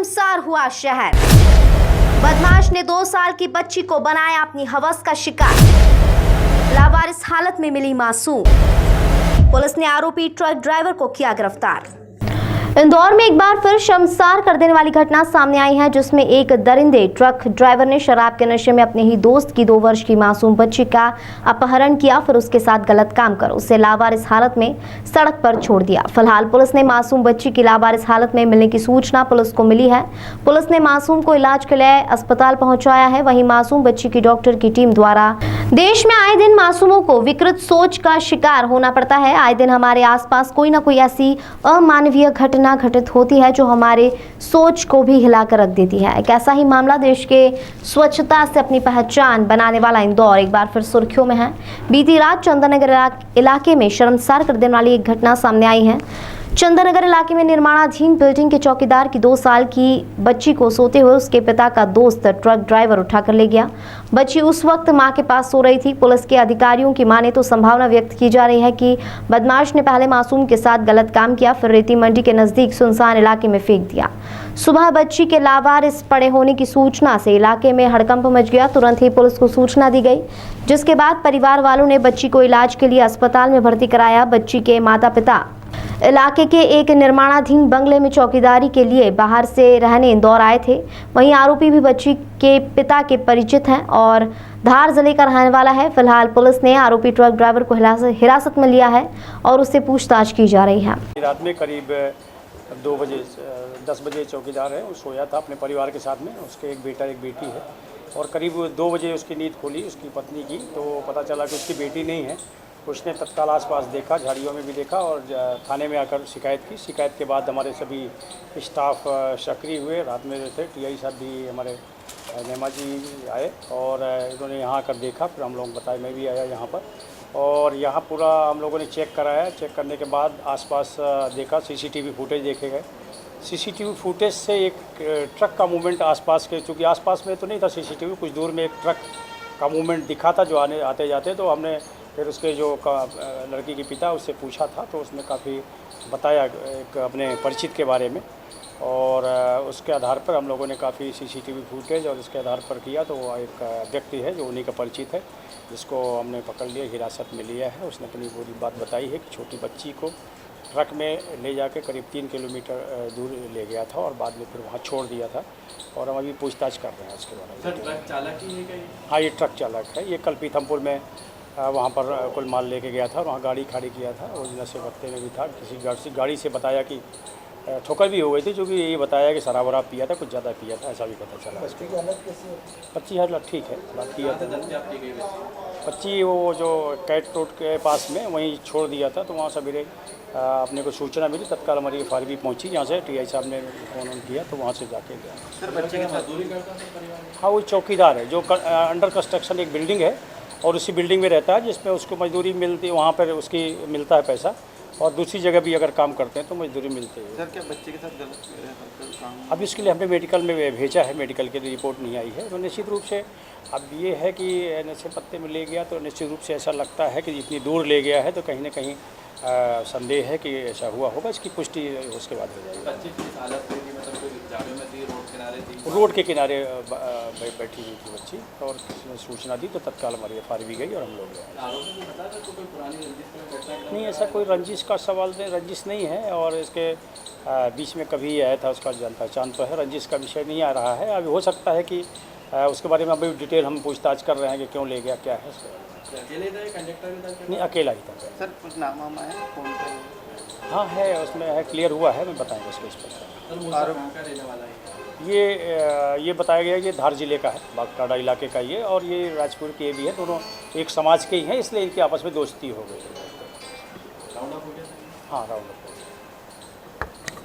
शर्मसार हुआ शहर। बदमाश ने 2 साल की बच्ची को बनाया अपनी हवस का शिकार। लावारिस हालत में मिली मासूम। पुलिस ने आरोपी ट्रक ड्राइवर को किया गिरफ्तार। इंदौर में एक बार फिर शर्मसार कर देने वाली घटना सामने आई है, जिसमें एक दरिंदे ट्रक ड्राइवर ने शराब के नशे में अपने ही दोस्त की 2 वर्ष की मासूम बच्ची का अपहरण किया, फिर उसके साथ गलत काम कर उसे लावारिस हालत में सड़क पर छोड़ दिया। फिलहाल पुलिस ने मासूम बच्ची की लावारिस हालत में मिलने की सूचना पुलिस को मिली है। पुलिस ने मासूम को इलाज के लिए अस्पताल पहुंचाया है। वहीं मासूम बच्ची की डॉक्टर की टीम द्वारा देश में आए दिन मासूमों को विकृत सोच का शिकार होना पड़ता है। आए दिन हमारे आसपास कोई ना कोई ऐसी अमानवीय घटना घटित होती है जो हमारे सोच को भी हिलाकर रख देती है। एक ऐसा ही मामला देश के स्वच्छता से अपनी पहचान बनाने वाला इंदौर एक बार फिर सुर्खियों में है। बीती रात चंदननगर इलाके में शर्मसार कर देने वाली एक घटना सामने आई है। चंदननगर इलाके में निर्माणाधीन बिल्डिंग के चौकीदार की 2 साल की बच्ची को सोते हुए उसके पिता का दोस्त ट्रक ड्राइवर उठाकर ले गया। बच्ची उस वक्त मां के पास सो रही थी। पुलिस के अधिकारियों की माने तो संभावना व्यक्त की जा रही है कि बदमाश ने पहले मासूम के साथ गलत काम किया, फिर रेती मंडी के नजदीक सुनसान इलाके में फेंक दिया। सुबह बच्ची के लावारिस पड़े होने की सूचना से इलाके में हड़कंप मच गया। तुरंत ही पुलिस को सूचना दी गई, जिसके बाद परिवार वालों ने बच्ची को इलाज के लिए अस्पताल में भर्ती कराया। बच्ची के माता पिता इलाके के एक निर्माणाधीन बंगले में चौकीदारी के लिए बाहर से रहने इंदौर आए थे। वहीं आरोपी भी बच्ची के पिता के परिचित हैं और धार जिले का रहने वाला है। फिलहाल पुलिस ने आरोपी ट्रक ड्राइवर को हिरासत में लिया है और उससे पूछताछ की जा रही है। रात में करीब 10 बजे चौकीदार है, वो सोया था अपने परिवार के साथ में। उसके एक बेटा एक बेटी है और करीब 2 बजे उसकी नींद खुली उसकी पत्नी की, तो पता चला कि उसकी बेटी नहीं है। उसने तत्काल आसपास देखा, झाड़ियों में भी देखा और थाने में आकर शिकायत की। शिकायत के बाद हमारे सभी स्टाफ सक्रिय हुए। रात में जो थे टीआई साहब भी हमारे नेमा जी आए और इन्होंने यहाँ आकर देखा। फिर हम लोग बताए, मैं भी आया यहाँ पर और यहाँ पूरा हम लोगों ने चेक कराया। चेक करने के बाद आसपास देखा, सीसीटीवी फुटेज देखे गए। सीसीटीवी फुटेज से एक ट्रक का मूवमेंट आसपास के, चूँकि आसपास में तो नहीं था सीसीटीवी, कुछ दूर में एक ट्रक का मूवमेंट दिखा था जो आते जाते। तो हमने फिर उसके जो लड़की के पिता उससे पूछा था, तो उसने काफ़ी बताया एक अपने परिचित के बारे में और उसके आधार पर हम लोगों ने काफ़ी सीसीटीवी फुटेज और उसके आधार पर किया। तो वो एक व्यक्ति है जो उन्हीं का परिचित है, जिसको हमने पकड़ लिया, हिरासत में लिया है। उसने अपनी पूरी बात बताई है कि छोटी बच्ची को ट्रक में ले जाके करीब 3 किलोमीटर दूर ले गया था और बाद में फिर वहाँ छोड़ दिया था और हम अभी पूछताछ कर रहे हैं उसके बारे में। सर, ट्रक चालक ही है क्या? हाँ, ये ट्रक चालक है। ये कल पीथमपुर में वहाँ पर कुल माल लेके गया था, वहाँ गाड़ी खड़ी किया था और नशे पत्ते में भी था। किसी गाड़ी से बताया कि ठोकर भी हो गई थी, जो कि ये बताया कि शराब वराब पिया था, कुछ ज़्यादा पिया था, ऐसा भी पता चला। बच्ची हालत ठीक है, बात किया था। बच्ची वो जो कैट रोड के पास में वहीं छोड़ दिया था, तो वहाँ सवेरे अपने को सूचना मिली, तत्काल हमारी FIR भी पहुँची। यहाँ से टीआई साहब ने फ़ोन किया तो वहाँ से जाके गया। सर, बच्चे की मजदूरी करता है परिवार? हाँ, वो चौकीदार है जो अंडर कंस्ट्रक्शन एक बिल्डिंग है और उसी बिल्डिंग में रहता है, जिसमें उसको मजदूरी मिलती है, वहाँ पर उसकी मिलता है पैसा और दूसरी जगह भी अगर काम करते हैं तो मजदूरी मिलती है। सर, क्या बच्चे के साथ गलत काम? अब इसके लिए हमने मेडिकल में भेजा है, मेडिकल की रिपोर्ट नहीं आई है। तो निश्चित रूप से अब ये है कि नशे पत्ते में ले गया, तो निश्चित रूप से ऐसा लगता है कि जितनी दूर ले गया है तो कहीं ना कहीं संदेह है कि ऐसा हुआ होगा। इसकी पुष्टि उसके बाद हो जाएगी। बच्चे की हालत थी, मतलब कोई झाड़ियों में थी, रोड किनारे थी? रोड के किनारे बैठी हुई थी बच्ची और किसी ने सूचना दी तो तत्काल हमारी FIR भी गई और हम लोग गए। आरोपी ने बताया था तो कोई पुरानी रंजिश में घटना? नहीं, ऐसा कोई रंजिश का सवाल नहीं, रंजिश नहीं है और इसके बीच में कभी आया था, उसका जान पहचान तो है, रंजिश का विषय नहीं आ रहा है। अभी हो सकता है कि उसके बारे में अभी डिटेल हम पूछताछ कर रहे हैं कि क्यों ले गया, क्या है। अकेले था, कंडक्टर भी था? नहीं, अकेला ही था। सर, कुछ नाम वाम है कौन सा? हाँ है, उसमें है, क्लियर हुआ है, मैं बताएंगे उसके इस पर। कहाँ का रहने वाला है? ये बताया गया कि धार जिले का है, बागटाड़ा इलाके का ये, और ये राजपुर के भी है। दोनों एक समाज के ही हैं, इसलिए इनकी आपस में दोस्ती हो गई। राउंड अप हो गया? हाँ, राउंड अप।